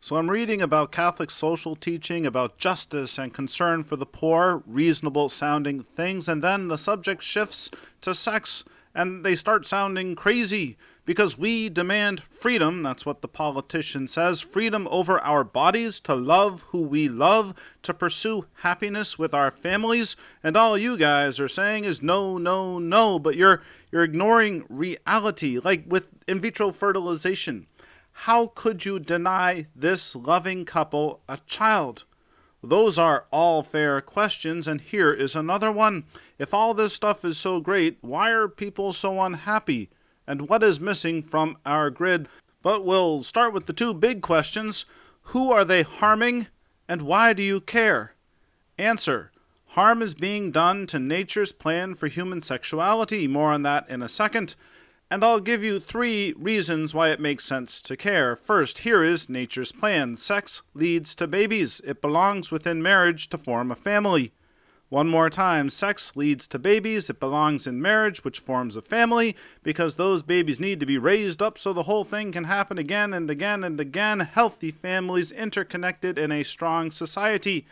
So I'm reading about Catholic social teaching, about justice and concern for the poor, reasonable sounding things, and then the subject shifts to sex, and they start sounding crazy, because we demand freedom, that's what the politician says, freedom over our bodies, to love who we love, to pursue happiness with our families, and all you guys are saying is no, no, no, but you're ignoring reality, like with in vitro fertilization. How could you deny this loving couple a child? Those are all fair questions, and here is another one. If all this stuff is so great, why are people so unhappy? And what is missing from our grid? But we'll start with the two big questions. Who are they harming, and why do you care? Answer. Harm is being done to nature's plan for human sexuality. More on that in a second. And I'll give you 3 reasons why it makes sense to care. First, here is nature's plan. Sex leads to babies. It belongs within marriage to form a family. One more time, sex leads to babies. It belongs in marriage, which forms a family, because those babies need to be raised up so the whole thing can happen again and again and again. Healthy families interconnected in a strong society.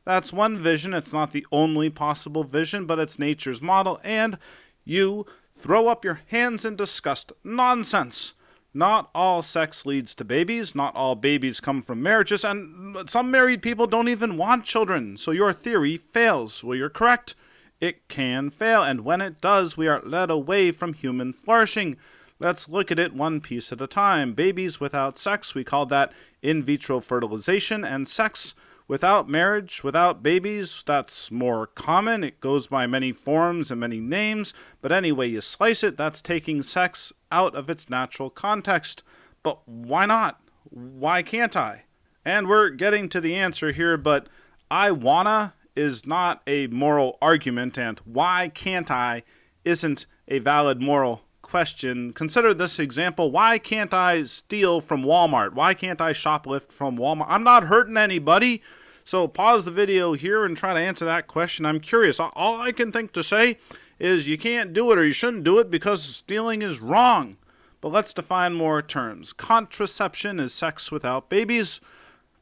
That's one vision. It's not the only possible vision, but it's nature's model, and you throw up your hands in disgust. Nonsense. Not all sex leads to babies. Not all babies come from marriages. And some married people don't even want children. So your theory fails. Well, you're correct. It can fail. And when it does, we are led away from human flourishing. Let's look at it one piece at a time. Babies without sex, we call that in vitro fertilization. And sex without marriage, without babies, that's more common. It goes by many forms and many names, but any way you slice it, that's taking sex out of its natural context. But why not? Why can't I? And we're getting to the answer here, but I wanna is not a moral argument, and why can't I isn't a valid moral question. Consider this example. Why can't I steal from Walmart? Why can't I shoplift from Walmart? I'm not hurting anybody. So pause the video here and try to answer that question. I'm curious. All I can think to say is you can't do it or you shouldn't do it because stealing is wrong. But let's define more terms. Contraception is sex without babies.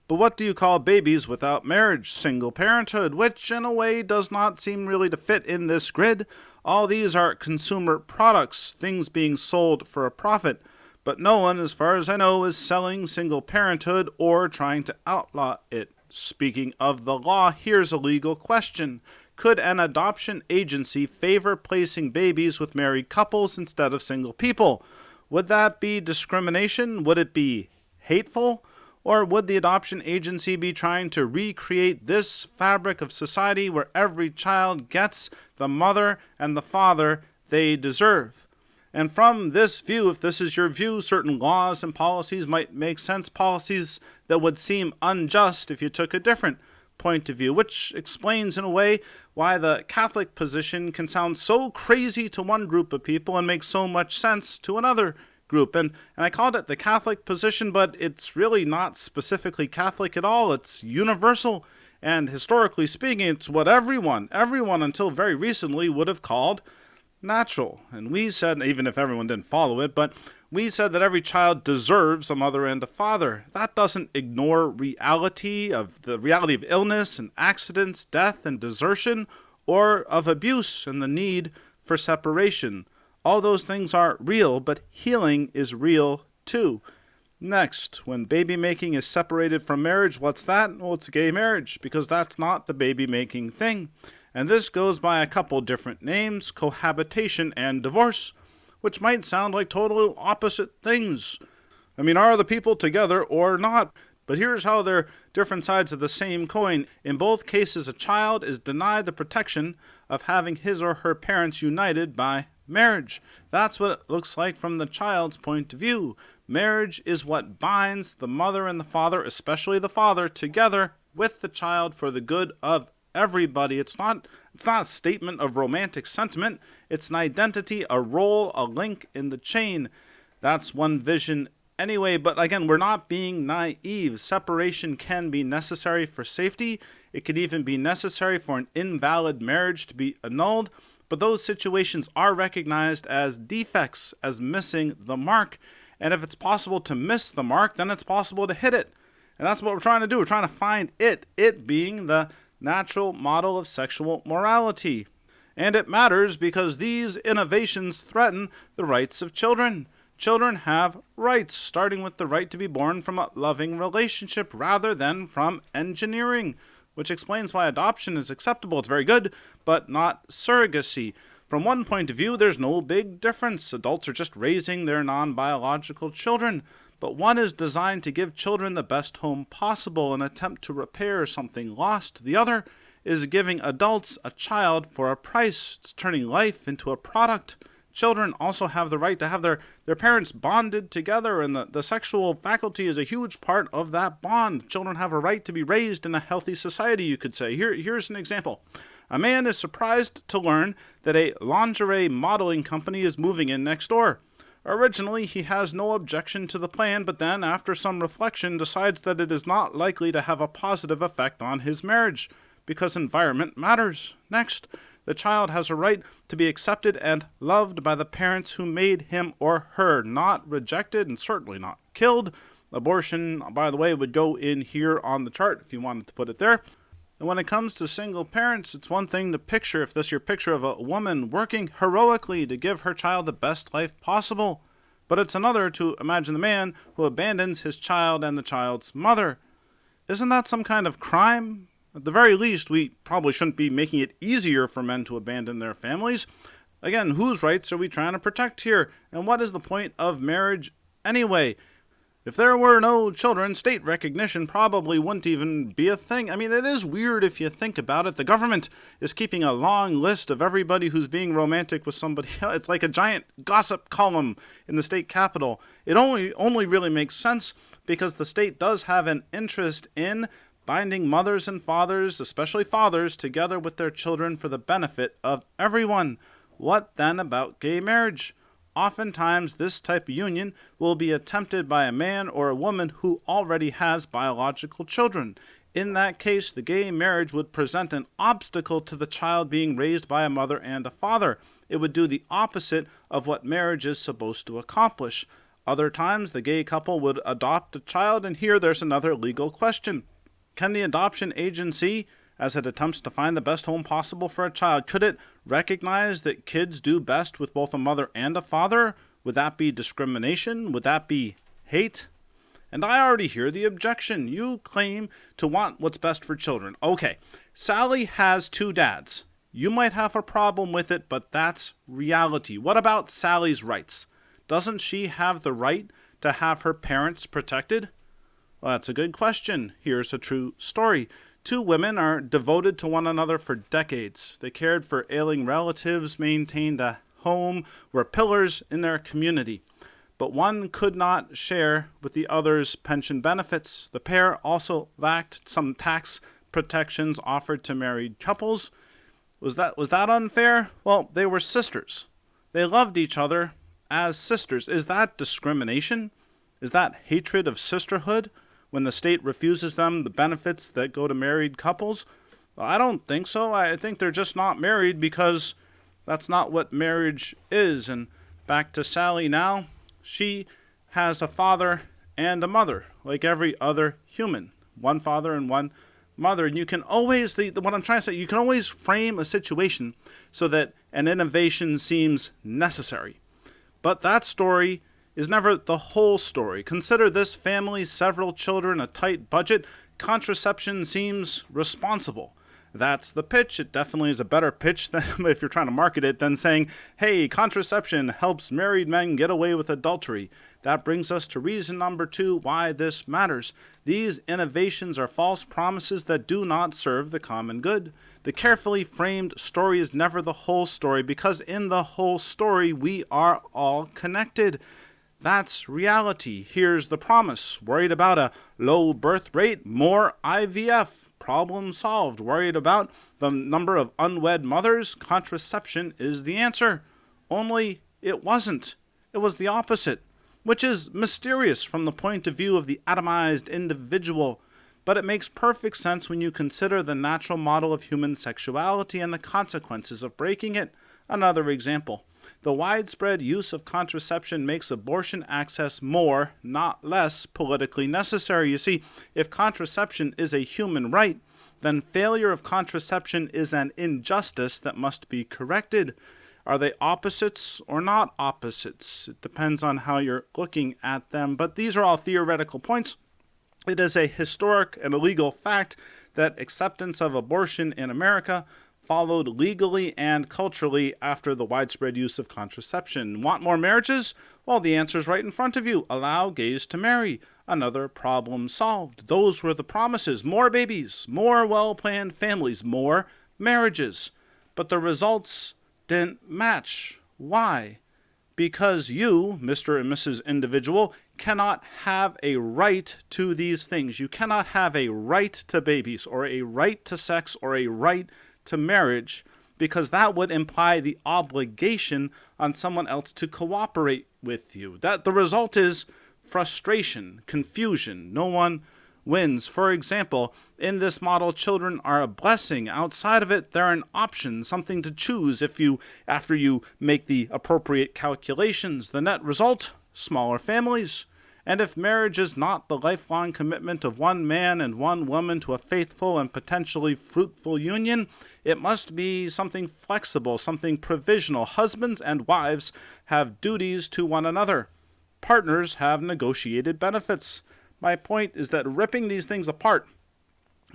But what do you call babies without marriage? Single parenthood, which in a way does not seem really to fit in this grid. All these are consumer products, things being sold for a profit. But no one, as far as I know, is selling single parenthood or trying to outlaw it. Speaking of the law, here's a legal question. Could an adoption agency favor placing babies with married couples instead of single people? Would that be discrimination? Would it be hateful? Or would the adoption agency be trying to recreate this fabric of society where every child gets the mother and the father they deserve? And from this view, if this is your view, certain laws and policies might make sense, policies that would seem unjust if you took a different point of view, which explains in a way why the Catholic position can sound so crazy to one group of people and make so much sense to another group. And I called it the Catholic position, but it's really not specifically Catholic at all. It's universal. And historically speaking, it's what everyone until very recently would have called natural. And we said, even if everyone didn't follow it, but we said that every child deserves a mother and a father. That doesn't ignore the reality of illness and accidents, death and desertion, or of abuse and the need for separation. All those things are real, but healing is real too. Next, when baby making is separated from marriage, what's that? Well, it's a gay marriage, because that's not the baby making thing. And this goes by a couple different names, cohabitation and divorce, which might sound like total opposite things. I mean, are the people together or not? But here's how they're different sides of the same coin. In both cases, a child is denied the protection of having his or her parents united by marriage. That's what it looks like from the child's point of view. Marriage is what binds the mother and the father, especially the father, together with the child for the good of everybody. It's not a statement of romantic sentiment. It's an identity, a role, a link in the chain. That's one vision anyway, but again, we're not being naive. Separation can be necessary for safety. It could even be necessary for an invalid marriage to be annulled, but those situations are recognized as defects, as missing the mark. And if it's possible to miss the mark, then it's possible to hit it. And that's what we're trying to do. We're trying to find it being the natural model of sexual morality. And it matters because these innovations threaten the rights of children. Children have rights, starting with the right to be born from a loving relationship rather than from engineering, which explains why adoption is acceptable. It's very good, but not surrogacy. From one point of view, there's no big difference. Adults are just raising their non-biological children. But one is designed to give children the best home possible, an attempt to repair something lost. The other is giving adults a child for a price. It's turning life into a product. Children also have the right to have their parents bonded together, and the sexual faculty is a huge part of that bond. Children have a right to be raised in a healthy society, you could say. Here's an example. A man is surprised to learn that a lingerie modeling company is moving in next door. Originally, he has no objection to the plan, but then, after some reflection, decides that it is not likely to have a positive effect on his marriage, because environment matters. Next, the child has a right to be accepted and loved by the parents who made him or her, not rejected and certainly not killed. Abortion, by the way, would go in here on the chart if you wanted to put it there. And when it comes to single parents, it's one thing to picture, if this is your picture of a woman working heroically to give her child the best life possible. But it's another to imagine the man who abandons his child and the child's mother. Isn't that some kind of crime? At the very least, we probably shouldn't be making it easier for men to abandon their families. Again, whose rights are we trying to protect here? And what is the point of marriage anyway? If there were no children, state recognition probably wouldn't even be a thing. I mean, it is weird if you think about it. The government is keeping a long list of everybody who's being romantic with somebody else. It's like a giant gossip column in the state capitol. It only really makes sense because the state does have an interest in binding mothers and fathers, especially fathers, together with their children for the benefit of everyone. What then about gay marriage? Oftentimes, this type of union will be attempted by a man or a woman who already has biological children. In that case, the gay marriage would present an obstacle to the child being raised by a mother and a father. It would do the opposite of what marriage is supposed to accomplish. Other times, the gay couple would adopt a child, and here there's another legal question. Can the adoption agency, as it attempts to find the best home possible for a child, could it recognize that kids do best with both a mother and a father? Would that be discrimination? Would that be hate? And I already hear the objection. You claim to want what's best for children. Okay, Sally has 2 dads. You might have a problem with it, but that's reality. What about Sally's rights? Doesn't she have the right to have her parents protected? Well, that's a good question. Here's a true story. 2 women are devoted to one another for decades. They cared for ailing relatives, maintained a home, were pillars in their community. But one could not share with the other's pension benefits. The pair also lacked some tax protections offered to married couples. Was that unfair? Well, they were sisters. They loved each other as sisters. Is that discrimination? Is that hatred of sisterhood? When the state refuses them the benefits that go to married couples? Well, I don't think so. I think they're just not married because that's not what marriage is. And back to Sally now. She has a father and a mother, like every other human. One father and one mother. And you can always, what I'm trying to say, you can always frame a situation so that an innovation seems necessary. But that story is never the whole story. Consider this family, several children, a tight budget. Contraception seems responsible. That's the pitch. It definitely is a better pitch than if you're trying to market it than saying, hey, contraception helps married men get away with adultery. That brings us to reason number 2 why this matters. These innovations are false promises that do not serve the common good. The carefully framed story is never the whole story because in the whole story we are all connected. That's reality. Here's the promise. Worried about a low birth rate? More IVF. Problem solved. Worried about the number of unwed mothers? Contraception is the answer. Only it wasn't. It was the opposite, which is mysterious from the point of view of the atomized individual. But it makes perfect sense when you consider the natural model of human sexuality and the consequences of breaking it. Another example. The widespread use of contraception makes abortion access more, not less, politically necessary. You see, if contraception is a human right, then failure of contraception is an injustice that must be corrected. Are they opposites or not opposites? It depends on how you're looking at them, but these are all theoretical points. It is a historic and a legal fact that acceptance of abortion in America followed legally and culturally after the widespread use of contraception. Want more marriages? Well, the answer's right in front of you. Allow gays to marry. Another problem solved. Those were the promises. More babies, more well-planned families, more marriages. But the results didn't match. Why? Because you, Mr. and Mrs. Individual, cannot have a right to these things. You cannot have a right to babies or a right to sex or a right to marriage, because that would imply the obligation on someone else to cooperate with you. That the result is frustration, confusion. No one wins. For example, in this model, children are a blessing. Outside of it, they're an option, something to choose after you make the appropriate calculations. The net result, smaller families. And if marriage is not the lifelong commitment of one man and one woman to a faithful and potentially fruitful union, it must be something flexible, something provisional. Husbands and wives have duties to one another. Partners have negotiated benefits. My point is that ripping these things apart,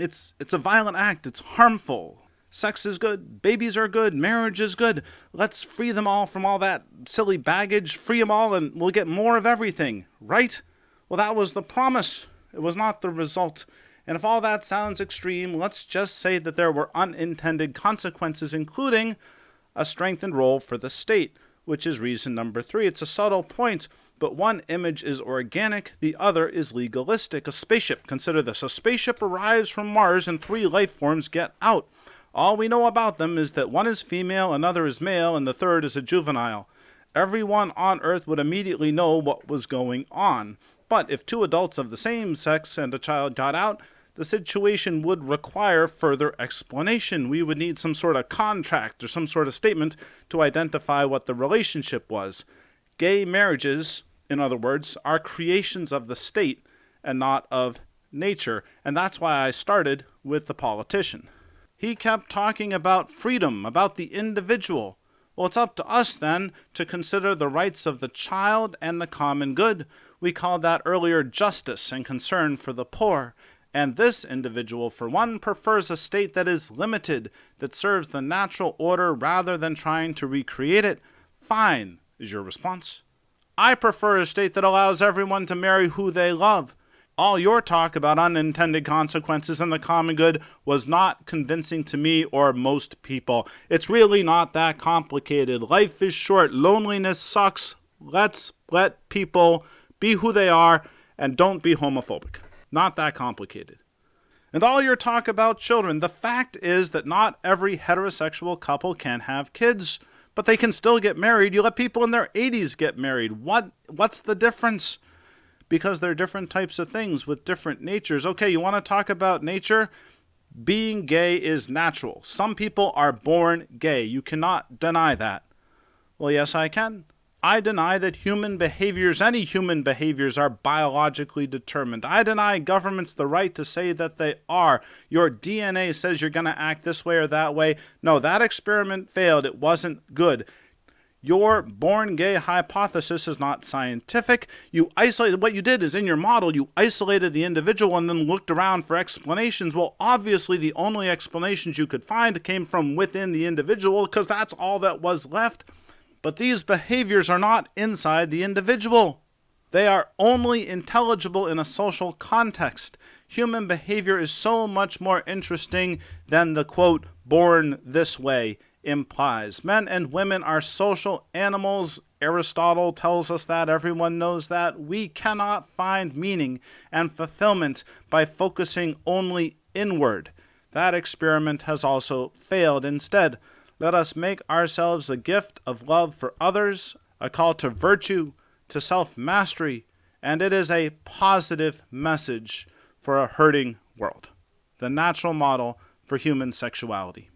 it's a violent act. It's harmful. Sex is good. Babies are good. Marriage is good. Let's free them all from all that silly baggage. Free them all and we'll get more of everything, right? Well, that was the promise. It was not the result. And if all that sounds extreme, let's just say that there were unintended consequences, including a strengthened role for the state, which is reason number 3. It's a subtle point, but one image is organic, the other is legalistic. A spaceship, consider this. A spaceship arrives from Mars and 3 life forms get out. All we know about them is that one is female, another is male, and the third is a juvenile. Everyone on Earth would immediately know what was going on. But if 2 adults of the same sex and a child got out, the situation would require further explanation. We would need some sort of contract or some sort of statement to identify what the relationship was. Gay marriages, in other words, are creations of the state and not of nature. And that's why I started with the politician. He kept talking about freedom, about the individual. Well, it's up to us then to consider the rights of the child and the common good. We called that earlier justice and concern for the poor. And this individual, for one, prefers a state that is limited, that serves the natural order rather than trying to recreate it. Fine, is your response. I prefer a state that allows everyone to marry who they love. All your talk about unintended consequences and the common good was not convincing to me or most people. It's really not that complicated. Life is short. Loneliness sucks. Let's let people be who they are and don't be homophobic. Not that complicated. And all your talk about children, the fact is that not every heterosexual couple can have kids, but they can still get married. You let people in their 80s get married. What's the difference? Because they're different types of things with different natures. Okay, you want to talk about nature? Being gay is natural. Some people are born gay. You cannot deny that. Well, yes, I can. I deny that any human behaviors are biologically determined. I deny governments the right to say that they are. Your DNA says you're going to act this way or that way. No, that experiment failed. It wasn't good. Your born gay hypothesis is not scientific. What you did is in your model, you isolated the individual and then looked around for explanations. Well, obviously the only explanations you could find came from within the individual because that's all that was left. But these behaviors are not inside the individual. They are only intelligible in a social context. Human behavior is so much more interesting than the, quote, born this way implies. Men and women are social animals. Aristotle tells us that. Everyone knows that. We cannot find meaning and fulfillment by focusing only inward. That experiment has also failed. Instead, let us make ourselves a gift of love for others, a call to virtue, to self-mastery, and it is a positive message for a hurting world. The natural model for human sexuality.